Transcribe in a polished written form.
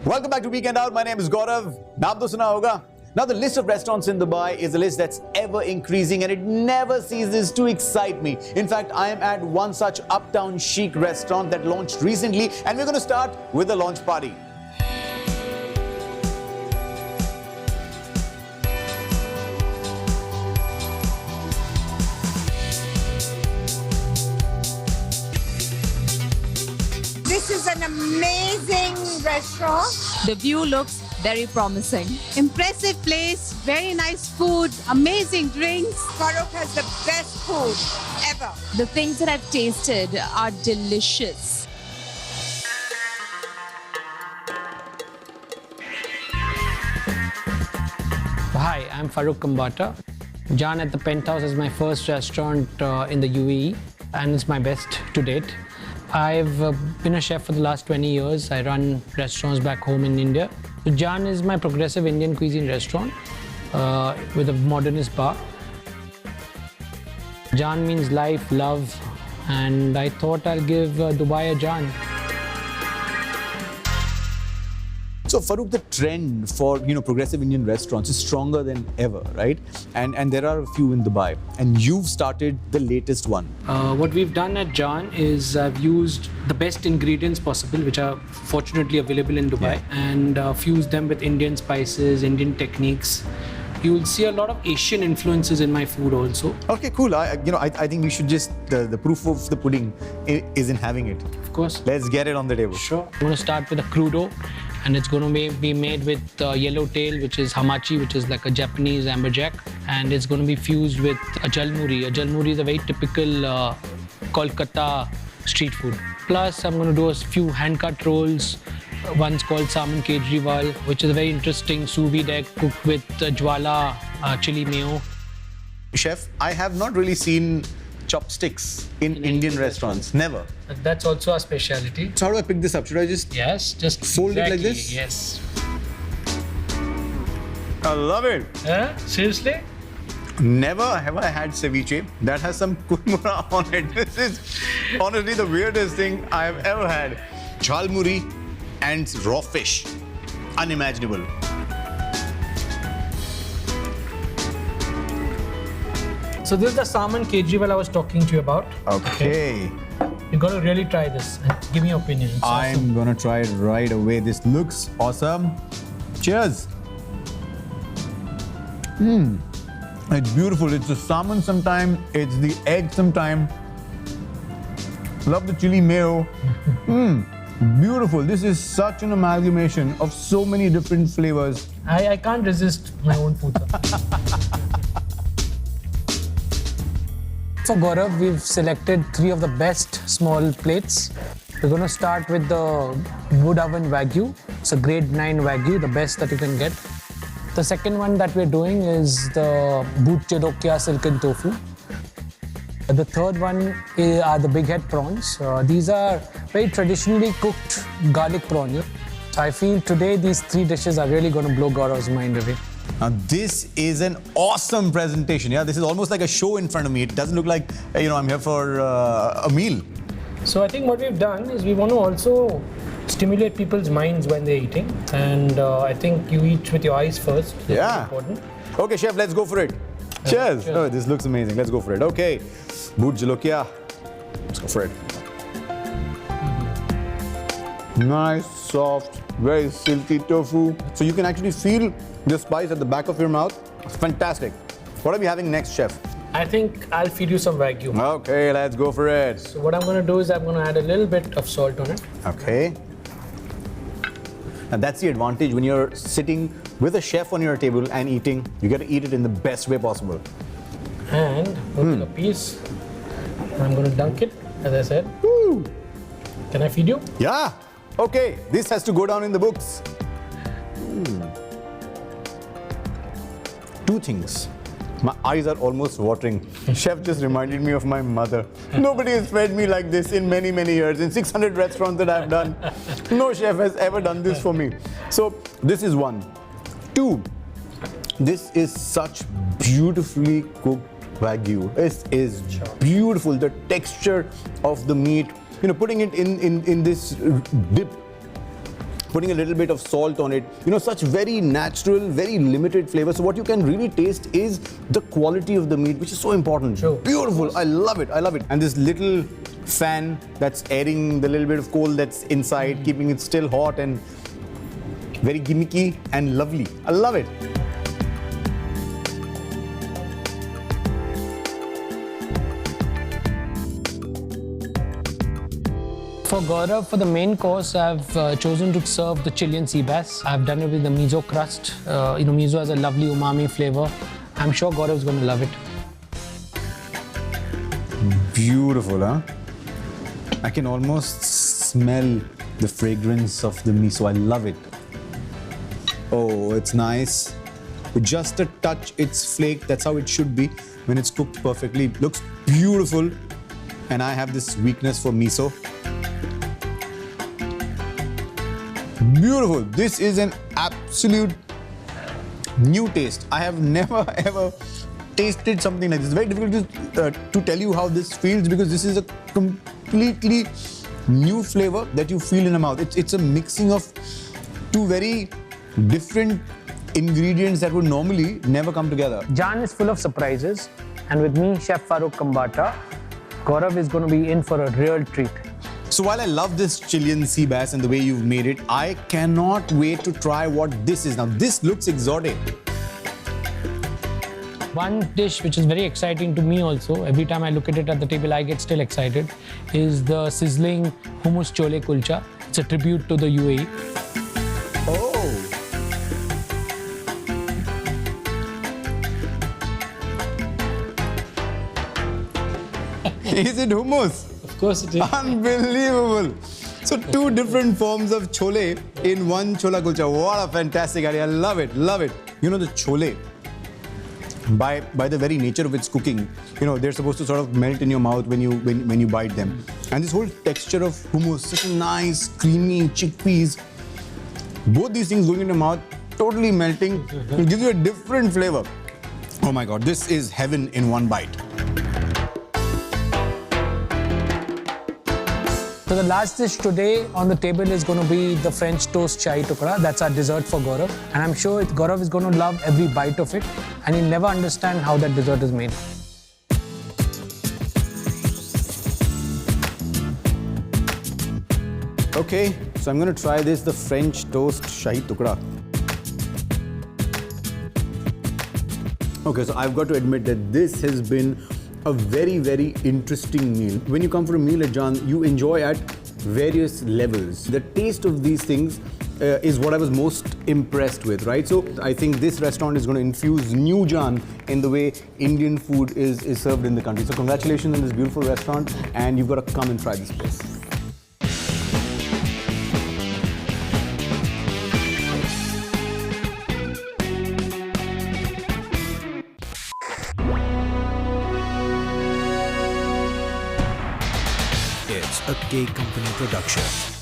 Welcome back to Weekend Out. My name is Gaurav. नाम तो सुना होगा. Now the list of restaurants in Dubai is a list that's ever increasing and it never ceases to excite me. In fact, I am at one such uptown chic restaurant that launched recently and we're going to start with the launch party. This is an amazing restaurant. The view looks very promising. Impressive place, very nice food, amazing drinks. Gaurav has the best food ever. The things that I've tasted are delicious. Hi, I'm Farooq Kambata. Jaan at the Penthouse is my first restaurant in the UAE and it's my best to date. I've been a chef for the last 20 years. I run restaurants back home in India. So Jaan is my progressive Indian cuisine restaurant with a modernist bar. Jaan means life, love, and I thought I'll give Dubai a Jaan. So Farooq, the trend for progressive Indian restaurants is stronger than ever, right? And there are a few in Dubai, and you've started the latest one. What we've done at Jaan is I've used the best ingredients possible, which are fortunately available in Dubai, and fused them with Indian spices, Indian techniques. You'll see a lot of Asian influences in my food also. Okay, cool. I think we should just the proof of the pudding is in having it. Of course. Let's get it on the table. Sure. I'm going to start with a crudo, and it's going to be made with yellowtail, which is hamachi, which is like a Japanese amberjack, and it's going to be fused with a jalmuri. A jalmuri is a very typical Kolkata street food. Plus, I'm going to do a few hand-cut rolls. One's called SALMON KEJRIWAL, which is a very interesting sous vide egg cooked with jwala chili mayo. Chef, I have not really seen chopsticks in Indian restaurants. Never. That's also a specialty. So how do I pick this up? Should I just just fold it like this? Yes. I love it. Seriously? Never have I had ceviche that has some kumara on it. This is honestly the weirdest thing I have ever had. Jhalmuri and raw fish. Unimaginable. So this is the salmon KEJRIWAL I was talking to you about. Okay. You got to really try this and give me your opinion. It's I'm awesome. gonna try it right away. This looks awesome. Cheers. It's beautiful. It's the salmon sometime. It's the egg sometime. Love the chili mayo. Beautiful. This is such an amalgamation of so many different flavors. I can't resist my own food. For Gaurav, we've selected 3 of the best small plates. We're going to start with the wood oven Wagyu. It's a grade 9 Wagyu, the best that you can get. The second one that we're doing is the BHUTJOLOKIA SILKEN TOFU. The third one are the big head prawns. These are very traditionally cooked garlic prawn. So I feel today these 3 dishes are really going to blow Gaurav's mind away. Now this is an awesome presentation. Yeah, this is almost like a show in front of me. It doesn't look like I'm here for a meal. So I think what we've done is we want to also stimulate people's minds when they're eating, and I think you eat with your eyes first. That's important. Okay, chef, let's go for it. Cheers. Cheers. Oh, this looks amazing. Let's go for it. Okay. BHUTJOLOKIA. Let's go for it. Nice, soft, very silky tofu. So you can actually feel the spice at the back of your mouth. It's fantastic. What are we having next, chef? I think I'll feed you some Wagyu. Okay, let's go for it. So what I'm going to do is I'm going to add a little bit of salt on it. Okay. And that's the advantage when you're sitting with a chef on your table and eating. You got to eat it in the best way possible. And open a piece. I'm going to dunk it, as I said. Woo. Can I feed you? Yeah. Okay, this has to go down in the books. 2 things. My eyes are almost watering. Chef just reminded me of my mother. Nobody has fed me like this in many, many years. In 600 restaurants that I've done, no chef has ever done this for me. So this is 1. 2, this is such beautifully cooked Wagyu. It is beautiful. The texture of the meat, putting it in this dip putting a little bit of salt on it. You know, such very natural, very limited flavor. So what you can really taste is the quality of the meat, which is so important. Sure. Beautiful. I love it. I love it. And this little fan that's airing the little bit of coal that's inside, keeping it still hot and very gimmicky and lovely. I love it. For Gaurav, for the main course, I've chosen to serve the Chilean sea bass. I've done it with the miso crust. Miso has a lovely umami flavor. I'm sure Gaurav's going to love it. Beautiful, huh? I can almost smell the fragrance of the miso. I love it. Oh, it's nice. With just a touch, it's flaked. That's how it should be when it's cooked perfectly. Looks beautiful. And I have this weakness for miso. Beautiful. This is an absolute new taste. I have never ever tasted something like this. It's very difficult to tell you how this feels because this is a completely new flavor that you feel in the mouth. It's a mixing of two very different ingredients that would normally never come together. Jaan is full of surprises, and with me, Chef Farooq Kambata, Gaurav is going to be in for a real treat. So while I love this Chilean sea bass and the way you've made it, I cannot wait to try what this is. Now, this looks exotic. One dish which is very exciting to me also, every time I look at it at the table, I get still excited, is the sizzling hummus chole kulcha. It's a tribute to the UAE. Oh! Is it hummus? Of course it is. Unbelievable! So two different forms of chole in one chola kulcha. What a fantastic idea. I love it, love it. You know, the chole, by the very nature of its cooking, they're supposed to sort of melt in your mouth when you bite them. And this whole texture of hummus, such a nice, creamy chickpeas, both these things going in your mouth, totally melting, it gives you a different flavor. Oh my God, this is heaven in one bite. So the last dish today on the table is going to be the French toast shahi tukda. That's our dessert for Gaurav. And I'm sure Gaurav is going to love every bite of it. And he'll never understand how that dessert is made. Okay, so I'm going to try this, the French toast shahi tukda. Okay, so I've got to admit that this has been a very, very interesting meal. When you come for a meal at Jaan, you enjoy at various levels. The taste of these things is what I was most impressed with, right? So I think this restaurant is going to infuse new Jaan in the way Indian food is served in the country. So congratulations on this beautiful restaurant, and you've got to come and try this place. It's a K Company production.